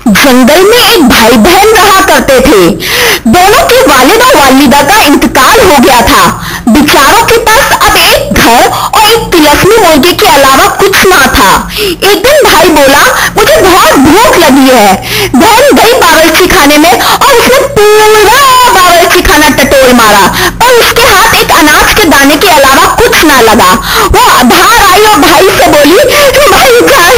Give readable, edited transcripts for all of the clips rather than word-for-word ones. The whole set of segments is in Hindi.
जंगल में एक भाई बहन रहा करते थे। दोनों के वालिद और वालिदा का इंतकाल हो गया था। बेचारों के पास अब एक घर और एक तिलस्मी मुर्गी के अलावा कुछ ना था। एक दिन भाई बोला, मुझे बहुत भूख लगी है। बहन गई बावर्ची खाने में और उसने पूरा बावर्ची खाना टटोल मारा, पर उसके हाथ एक अनाज के दाने के अलावा कुछ ना लगा। वो बाहर आई और भाई से बोली, भाई जान,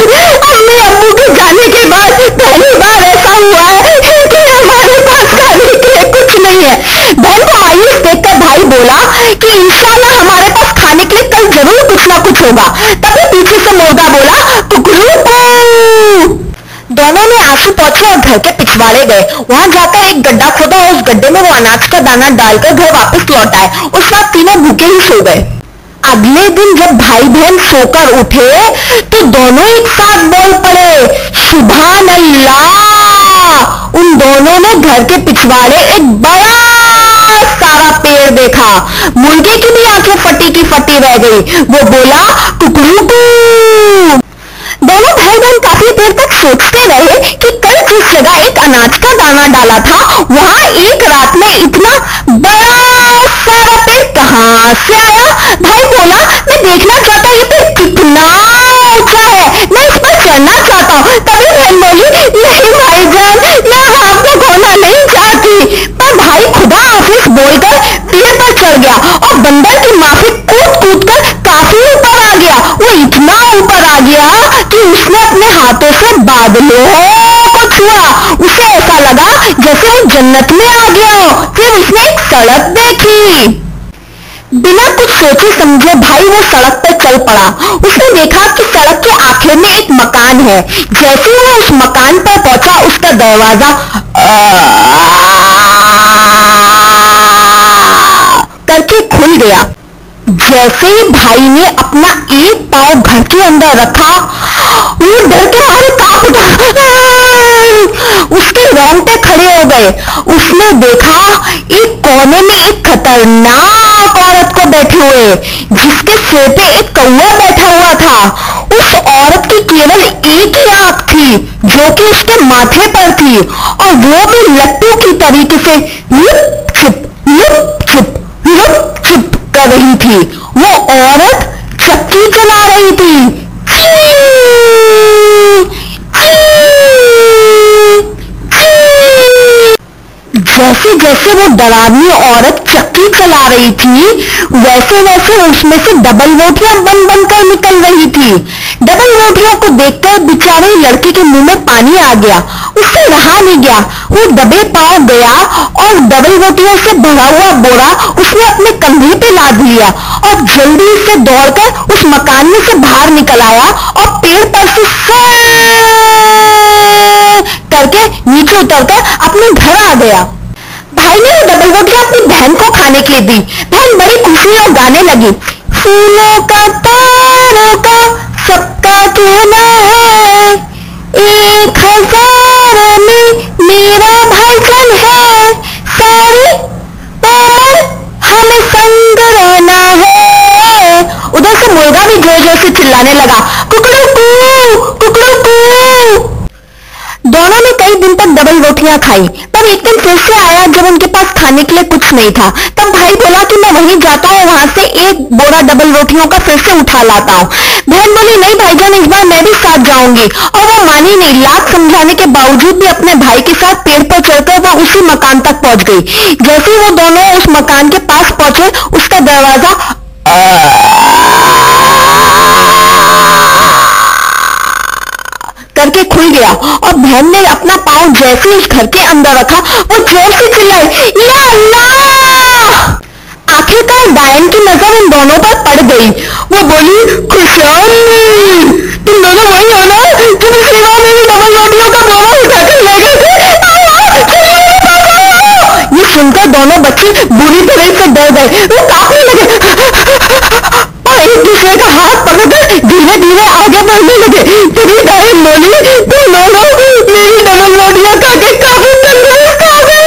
अम्मी अब्बू के जाने के बाद पहली बार ऐसा हुआ है कि हमारे पास खाने के लिए कुछ नहीं है। बहन को मायूस देखकर भाई बोला कि इंशाल्लाह हमारे पास खाने के लिए कल जरूर कुछ ना कुछ होगा। तभी पीछे से मुर्गा बोला, कुकरू। दोनों ने आंसू पोंछे और घर के पिछवाड़े गए। वहां जाकर एक गड्ढा खोदा और उस गड्ढे में वो अनाज का दाना डालकर घर वापस लौट आए। उस रात तीनों भूखे ही सो गए। अगले दिन जब भाई बहन सोकर उठे तो दोनों एक साथ बोल पड़े, सुभान अल्लाह। उन दोनों ने घर के पिछवाड़े एक बड़ा सारा पेड़ देखा। मुर्गे की भी आंखें फटी की फटी रह गई। वो बोला, कुकरू। दोनों भाई बहन काफी देर तक सोचते रहे कि कल जिस जगह एक अनाज का दाना डाला था वहां एक रात में इतना बड़ा सारा पेड़ कहां से आया। भाई बोला, मैं देखना चाहता हूँ ये पेड़ कितना ऊंचा है, मैं इस पर चढ़ना चाहता हूँ। तभी बहन बोली, नहीं भाईजान, मैं आपको खोना नहीं चाहती। पर भाई खुदा हाफिज बोलकर पेड़ पर चढ़ गया और बंदर की माफी कूद कूद कर काफी ऊपर आ गया। वो इतना ऊपर आ गया कि उसने अपने हाथों से बादलों को छुआ। उसे ऐसा लगा जैसे वो जन्नत में आ गया हो। फिर उसने एक सड़क देखी। बिना कुछ सोचे समझे भाई वो सड़क पर चल पड़ा। उसने देखा कि सड़क के आखिर में एक मकान है। जैसे वो उस मकान पर पहुंचा उसका दरवाजा करके खुल गया। जैसे ही भाई ने अपना एक पांव घर के अंदर रखा, वो डर के मारे कांप उठा। उसके रोंगटे खड़े हो गए। उसने देखा एक कोने में एक खतरनाक औरत को बैठे हुए, जिसके सिर पे एक कौवा बैठा हुआ था। उस औरत की केवल एक ही आंख थी जो कि उसके माथे पर थी, और वो भी लट्टू की तरीके से लुप छिप कर रही थी। वो औरत चक्की चला रही थी। जैसे जैसे वो डरावनी औरत चक्की चला रही थी, वैसे वैसे उसमें से डबल रोटियां बन बनकर निकल रही थी। डबल रोटियों को देखकर बेचारे लड़के के मुंह में पानी आ गया। उससे रहा नहीं गया। वो दबे पांव गया और डबल रोटियों से भरा हुआ बोरा उसने अपने कंधे पे लाद लिया और जल्दी से दौड़कर उस मकान में से बाहर निकल आया और पेड़ पर से करके नीचे उतरकर अपने घर आ गया। भाई ने वो डबल रोटियां अपनी बहन को खाने के लिए दी। बहन बड़ी खुशी और गाने लगी, फूलों का तारों का सबका चूना है, 1000 में मेरा भाईजान है, सारे पर हमें संग रहना है। उधर से मुर्गा भी जोर जोर से चिल्लाने लगा, कुकड़ू कू, कुकड़ू कू। दोनों ने कई दिन तक डबल रोटियां खाई। तब एक दिन फिर से आया जब उनके पास खाने के लिए कुछ नहीं था। तब भाई बोला कि मैं वहीं जाता हूँ, वहां से एक बोरा डबल रोटियों का फिर से उठा लाता हूँ। बहन बोली, नहीं भाईजान, इस बार मैं भी साथ जाऊंगी। और वो मानी नहीं। लाख समझाने के बावजूद भी अपने भाई के साथ पेड़ पर चढ़कर वो उसी मकान तक पहुंच गई। जैसे वो दोनों उस मकान के पास पहुंचे, उसका दरवाजा करके खुल गया और बहन ने अपना पांव जैसे उस घर के अंदर रखा, वो जोर से चिल्लाई, या अल्लाह। आखिरकार डायन की नजर इन दोनों पर पड़ गई। वो बोली, खुशाली, तुम दोनों वही हो ना जो पिछली बार मेरी डबल रोटियों का बोरा उठाकर ले गए थे? ये सुनकर दोनों बच्चे बुरी तरह से डर गए। वो कांपने लगे और एक दूसरे का हाथ पकड़कर धीरे धीरे आगे बढ़ने लगे। तेरी डायन बोली, तुम दोनों मेरी डबल रोटियां खा के काफी तंदुरुस्त हो गए।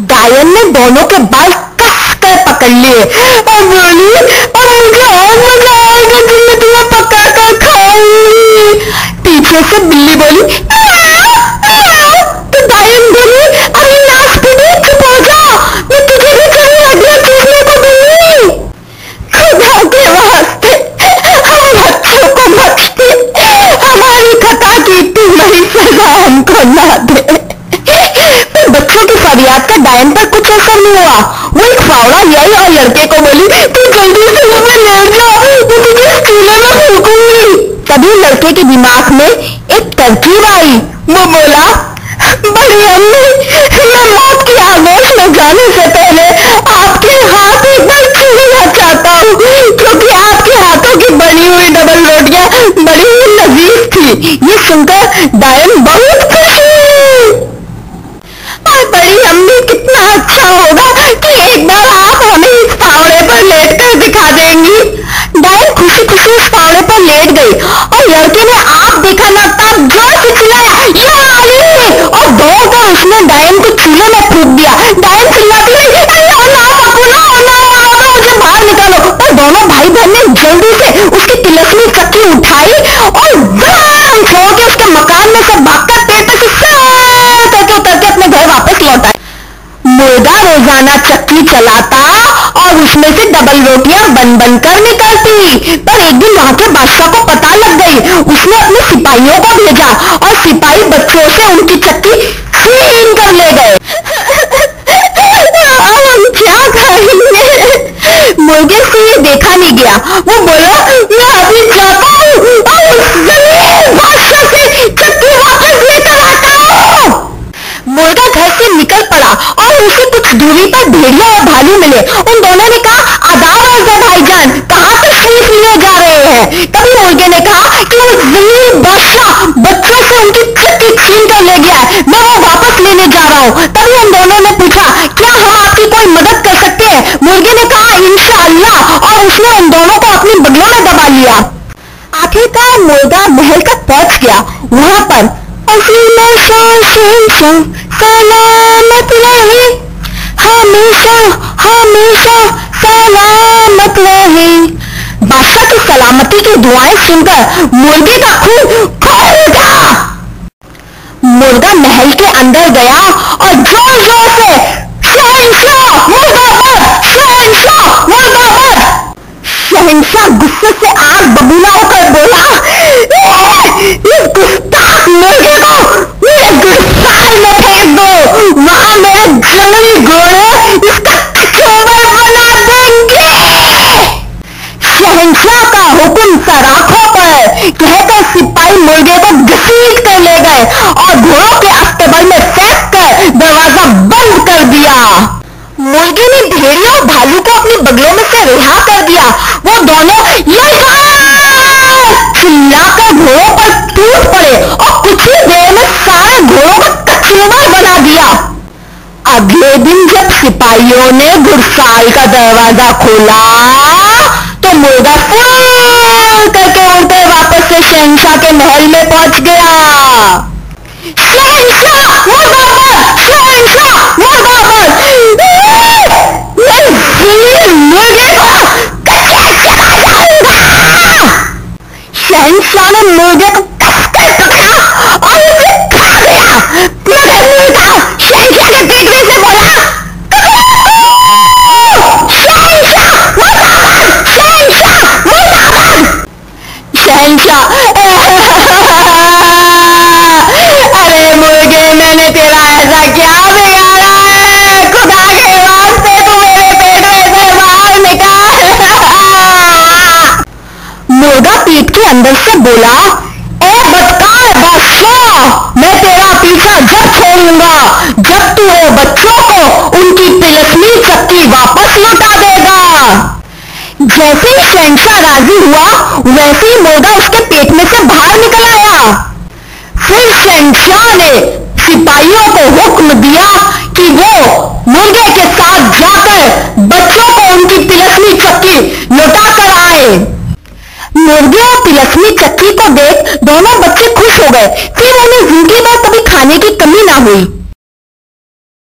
डायन ने दोनों के बाल कस कर पकड़ लिए और बोली, और मुझे और मजा आएगा जब मैं तुम्हें पकड़ कर खाऊंगी। से बिल्ली बोली तो डायन बोली, अरे नाच पीटी, चुप हो जा, मैं तुझे भी कहीं अगला चूसने को दूंगी। खुदा के वास्ते हम बच्चों को बख्शते, हमारी खता की इतनी बड़ी सजा हमको ना दे। पर बच्चों की फरियाद का डायन पर कुछ असर नहीं हुआ। वो एक फावड़ा ले आई और लड़के को बोली, तू जल्दी से मुझे लेट जा, मैं तुझे इस चूल्हे में फूंकूंगी। तभी लड़के के दिमाग में एक तरकीब आई। वो बोला, बड़ी अम्मी, मैं मौत की आगोश में जाने से पहले आपके हाथ एक बार छूना चाहता हूँ, क्योंकि आपके हाथों की बनी हुई डबल रोटियां बड़ी ही लजीज थी। ये सुनकर डायन बहुत खुश हुई। और बड़ी अम्मी, कितना अच्छा होगा कि एक बार आप हमें इस फावड़े पर लेट कर दिखा देंगी। डायन खुशी खुशी उस फावड़े पर लेट गई और लड़के ने आप देखा ना तब जोर से चिल्लाया, या अली, और दौड़कर उसने डायन को चूल्हे में फूंक दिया। डायन चिल्लाती रही, मुझे बाहर निकालो। और दोनों भाई बहन ने जल्दी से उसकी तिलस्मी चक्की उठाई और बम छोड़ के उसके मकान में से भागकर तेज से करके उतर के अपने घर वापस लौट आए। मुर्गा रोजाना चक्की चलाता और उसमें से डबल रोटियां बन बन कर निकलती। पर एक दिन वहां के बादशाह को पता लग गई। उसने अपने सिपाहियों को भेजा और सिपाही बच्चों से उनकी चक्की छीन कर ले गए। हम क्या खाएंगे? मुर्गे से ये देखा नहीं गया। वो बोला, मैं अभी जाता हूँ और उस जमीन बादशाह से चक्की वापस लेकर आता हूँ। मुर्गा घर से निकल पड़ा और उसे कुछ दूरी पर भेड़िया और भालू मिले। उन दोनों ने कहा, आदाब अर्ज़ भाईजान, कहाँ तशरीफ ले जा रहे हैं? तभी मुर्गे ने कहा कि वो जमीन बादशाह बच्चों से उनकी चक्की छीन कर ले गया है, मैं वो वापस लेने जा रहा हूँ। तभी उन दोनों ने पूछा, क्या हम आपकी कोई मदद कर सकते हैं? मुर्गे ने कहा, इंशाअल्लाह, और उसने उन दोनों को अपनी बगलों में दबा लिया। आखिरकार मुर्गा महल तक पहुंच गया। वहां पर सलामत रहे, हमेशा हमेशा सलामत रहे। बादशाह की सलामती की दुआएं सुनकर मुर्गे का खून खौल उठा। मुर्गा महल के अंदर गया और जोर जोर से, शहंशाह मुर्दाबाद, शहंशाह मुर्दाबाद। शहंशाह गुस्से से आग बबूला होकर बोला, इस गुस्ताख मुर्गे को मेरे गुस्ताल में फेंक दो, वहां मेरे जंगली घोड़े इसका कचौड़ा बना देंगे। शहंशाह का हुक्म सराखों पर कहकर सिपाही मुर्गे को घसीट कर ले गए और घोड़ों के अस्तबल में फेंक कर दरवाजा बंद कर दिया। मुर्गे ने भेड़िया और भालू को अपनी बगलों में से रिहा कर दिया। वो दोनों चिल्लाकर घोड़ों पर टूट पड़े और कुछ ही देर में सारे घोड़ों का कचूमर बना दिया। अगले दिन जब सिपाहियों ने घुड़साल का दरवाजा खोला तो मुर्गा फुल करके उड़कर वापस से शहंशाह के महल में पहुंच गया। शहंशाह मुर्दाबाद, शहंशाह मुर्दाबाद। शहंशाह ने मुर्गे को कसकर पकड़ा और उसे खा गया। मगर मुर्गा शहंशाह के पेट में से बोला, शहंशाह मुर्दाबाद, शहंशाह मुर्दाबाद। शहंशाह, अरे मुर्गे, मैंने तेरा ऐसा क्या बिगाड़ा है? खुदा के वास्ते तू मेरे पेट में से बाहर निकाल। मुर्गा पेट के अंदर से बोला, ए बदकार बादशाह, मैं तेरा पीछा जब छोड़ूंगा जब तू वो बच्चों को उनकी तिलस्मी चक्की वापस लौटा देगा। जैसे ही शहंशाह राजी हुआ वैसे ही मुर्गा उसके पेट में से बाहर निकल आया। फिर शहंशाह ने सिपाहियों को हुक्म दिया कि वो मुर्गे के साथ जाकर बच्चों को उनकी तिलस्मी चक्की लौटा कर आए। मुर्गे और तिलस्मी चक्की को देख दोनों बच्चे खुश हो गए। फिर उन्हें जिंदगी भर कभी खाने की कमी ना हुई।